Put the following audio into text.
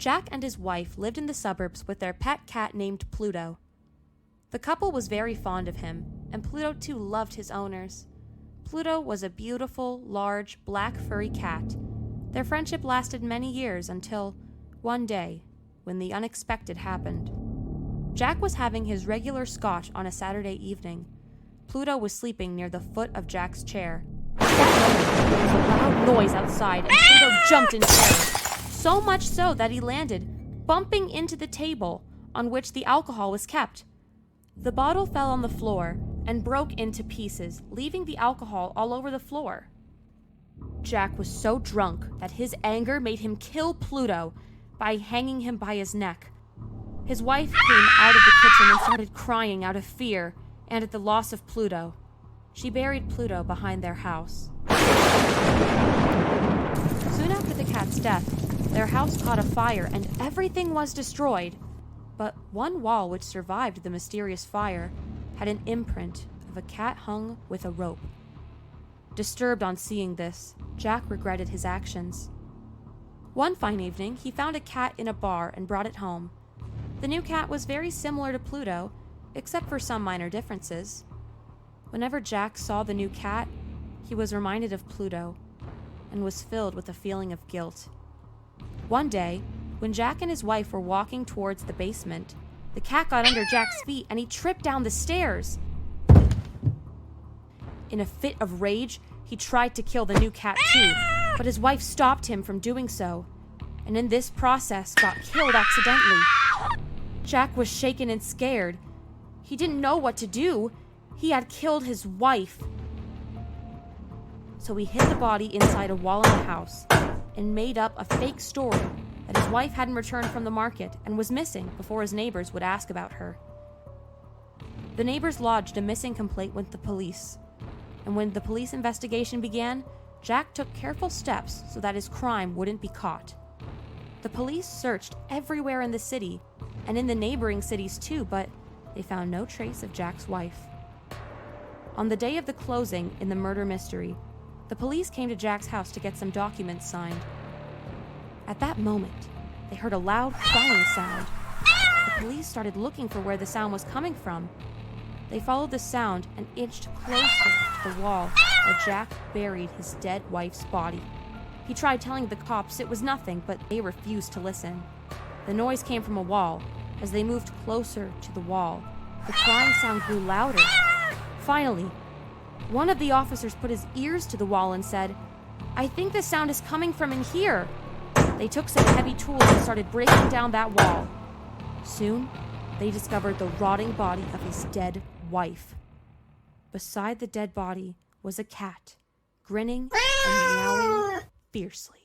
Jack and his wife lived in the suburbs with their pet cat named Pluto. The couple was very fond of him, and Pluto too loved his owners. Pluto was a beautiful, large, black furry cat. Their friendship lasted many years until, one day, when the unexpected happened. Jack was having his regular scotch on a Saturday evening. Pluto was sleeping near the foot of Jack's chair. At that moment, there was a loud noise outside, and Pluto jumped in terror. So much so that he landed, bumping into the table on which the alcohol was kept. The bottle fell on the floor and broke into pieces, leaving the alcohol all over the floor. Jack was so drunk that his anger made him kill Pluto by hanging him by his neck. His wife came out of the kitchen and started crying out of fear and at the loss of Pluto. She buried Pluto behind their house. Soon after the cat's death, their house caught a fire and everything was destroyed. But one wall which survived the mysterious fire had an imprint of a cat hung with a rope. Disturbed on seeing this, Jack regretted his actions. One fine evening, he found a cat in a bar and brought it home. The new cat was very similar to Pluto, except for some minor differences. Whenever Jack saw the new cat, he was reminded of Pluto and was filled with a feeling of guilt. One day, when Jack and his wife were walking towards the basement, the cat got under Jack's feet and he tripped down the stairs. In a fit of rage, he tried to kill the new cat too, but his wife stopped him from doing so, and in this process got killed accidentally. Jack was shaken and scared. He didn't know what to do. He had killed his wife. So he hid the body inside a wall in the house and made up a fake story that his wife hadn't returned from the market and was missing before his neighbors would ask about her. The neighbors lodged a missing complaint with the police, and when the police investigation began, Jack took careful steps so that his crime wouldn't be caught. The police searched everywhere in the city and in the neighboring cities too, but they found no trace of Jack's wife. On the day of the closing in the murder mystery, the police came to Jack's house to get some documents signed. At that moment, they heard a loud crying sound. The police started looking for where the sound was coming from. They followed the sound and inched closer to the wall where Jack buried his dead wife's body. He tried telling the cops it was nothing, but they refused to listen. The noise came from a wall. As they moved closer to the wall, the crying sound grew louder. Finally, one of the officers put his ears to the wall and said, "I think the sound is coming from in here." They took some heavy tools and started breaking down that wall. Soon, they discovered the rotting body of his dead wife. Beside the dead body was a cat, grinning and meowing fiercely.